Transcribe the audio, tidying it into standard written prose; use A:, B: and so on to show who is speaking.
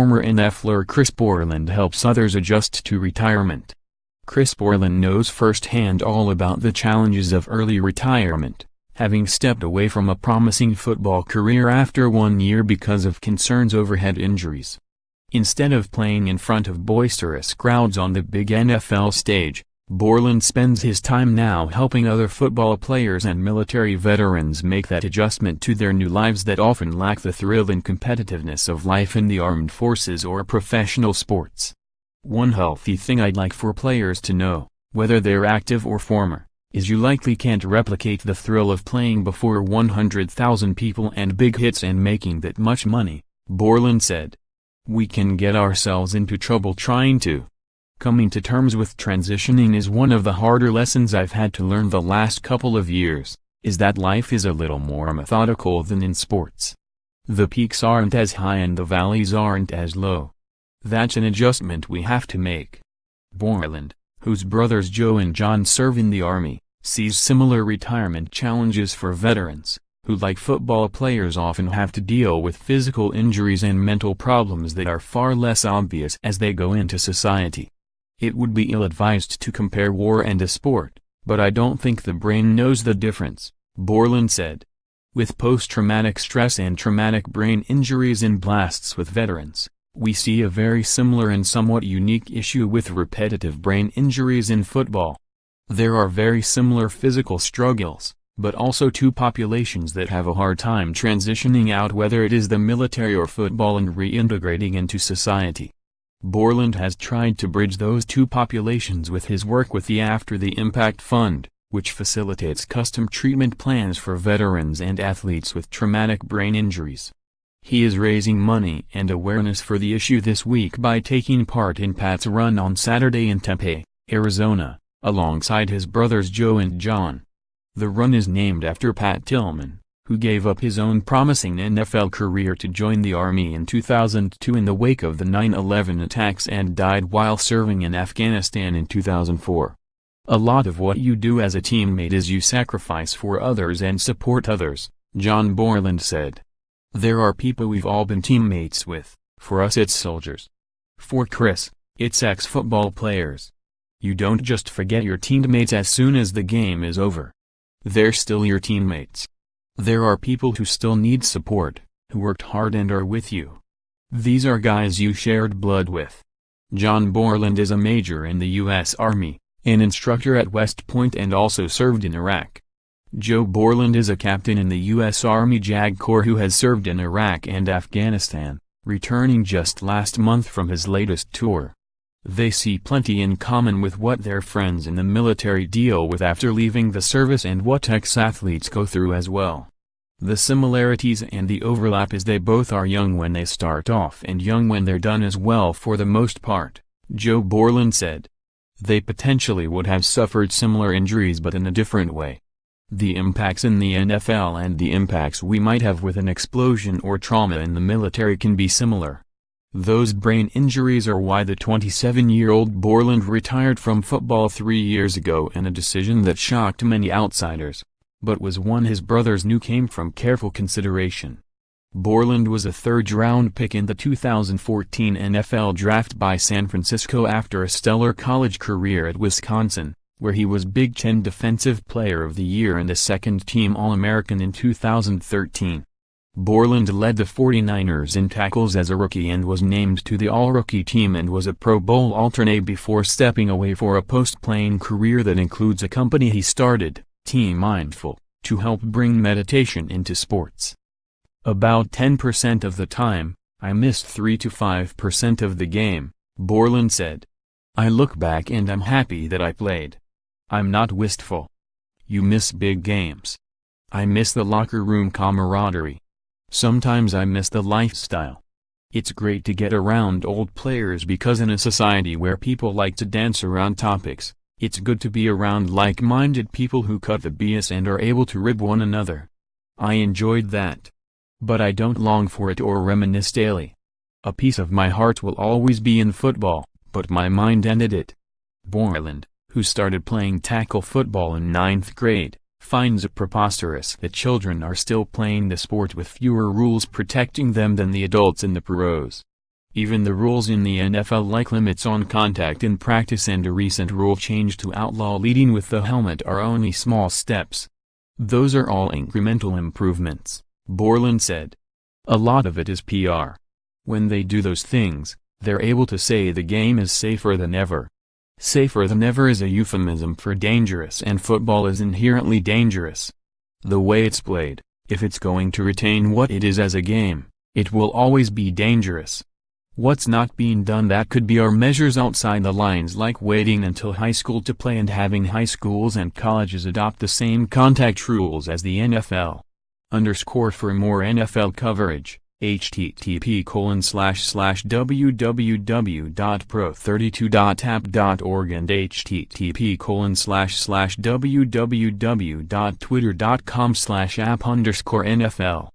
A: former NFLer Chris Borland helps others adjust to retirement. Chris Borland knows firsthand all about the challenges of early retirement, having stepped away from a promising football career after 1 year because of concerns over head injuries. Instead of playing in front of boisterous crowds on the big NFL stage, Borland spends his time now helping other football players and military veterans make that adjustment to their new lives that often lack the thrill and competitiveness of life in the armed forces or professional sports. One healthy thing I'd like for players to know, whether they're active or former, is you likely can't replicate the thrill of playing before 100,000 people and big hits and making that much money, Borland said. We can get ourselves into trouble trying to. Coming to terms with transitioning is one of the harder lessons I've had to learn the last couple of years, is that life is a little more methodical than in sports. The peaks aren't as high and the valleys aren't as low. That's an adjustment we have to make. Borland, whose brothers Joe and John serve in the Army, sees similar retirement challenges for veterans, who like football players often have to deal with physical injuries and mental problems that are far less obvious as they go into society. It would be ill-advised to compare war and a sport, but I don't think the brain knows the difference, Borland said. With post-traumatic stress and traumatic brain injuries in blasts with veterans, we see a very similar and somewhat unique issue with repetitive brain injuries in football. There are very similar physical struggles, but also two populations that have a hard time transitioning out, whether it is the military or football, and reintegrating into society. Borland has tried to bridge those two populations with his work with the After the Impact Fund, which facilitates custom treatment plans for veterans and athletes with traumatic brain injuries. He is raising money and awareness for the issue this week by taking part in Pat's Run on Saturday in Tempe, Arizona, alongside his brothers Joe and John. The run is named after Pat Tillman, who gave up his own promising NFL career to join the Army in 2002 in the wake of the 9/11 attacks and died while serving in Afghanistan in 2004. A lot of what you do as a teammate is you sacrifice for others and support others, John Borland said. There are people we've all been teammates with. For us it's soldiers. For Chris, it's ex-football players. You don't just forget your teammates as soon as the game is over. They're still your teammates. There are people who still need support, who worked hard and are with you. These are guys you shared blood with. John Borland is a major in the U.S. Army, an instructor at West Point, and also served in Iraq. Joe Borland is a captain in the U.S. Army JAG Corps who has served in Iraq and Afghanistan, returning just last month from his latest tour. They see plenty in common with what their friends in the military deal with after leaving the service and what ex-athletes go through as well. The similarities and the overlap is they both are young when they start off and young when they're done as well for the most part, Joe Borland said. They potentially would have suffered similar injuries but in a different way. The impacts in the NFL and the impacts we might have with an explosion or trauma in the military can be similar. Those brain injuries are why the 27-year-old Borland retired from football 3 years ago, in a decision that shocked many outsiders, but was one his brothers knew came from careful consideration. Borland was a third-round pick in the 2014 NFL Draft by San Francisco after a stellar college career at Wisconsin, where he was Big Ten Defensive Player of the Year and a second-team All-American in 2013. Borland led the 49ers in tackles as a rookie and was named to the All-Rookie team and was a Pro Bowl alternate before stepping away for a post-playing career that includes a company he started, Team Mindful, to help bring meditation into sports. About 10% of the time, I missed 3 to 5% of the game, Borland said. I look back and I'm happy that I played. I'm not wistful. You miss big games. I miss the locker room camaraderie. Sometimes I miss the lifestyle. It's great to get around old players because in a society where people like to dance around topics, it's good to be around like-minded people who cut the BS and are able to rib one another. I enjoyed that. But I don't long for it or reminisce daily. A piece of my heart will always be in football, but my mind ended it. Borland, who started playing tackle football in 9th grade, finds it preposterous that children are still playing the sport with fewer rules protecting them than the adults in the pros. Even the rules in the NFL, like limits on contact in practice and a recent rule change to outlaw leading with the helmet, are only small steps. Those are all incremental improvements, Borland said. A lot of it is PR. When they do those things, they're able to say the game is safer than ever. Safer than ever is a euphemism for dangerous, and football is inherently dangerous. The way it's played, if it's going to retain what it is as a game, it will always be dangerous. What's not being done that could be our measures outside the lines, like waiting until high school to play and having high schools and colleges adopt the same contact rules as the NFL. For more NFL coverage, http://www.pro32.app.org and http://www.twitter.com/app_NFL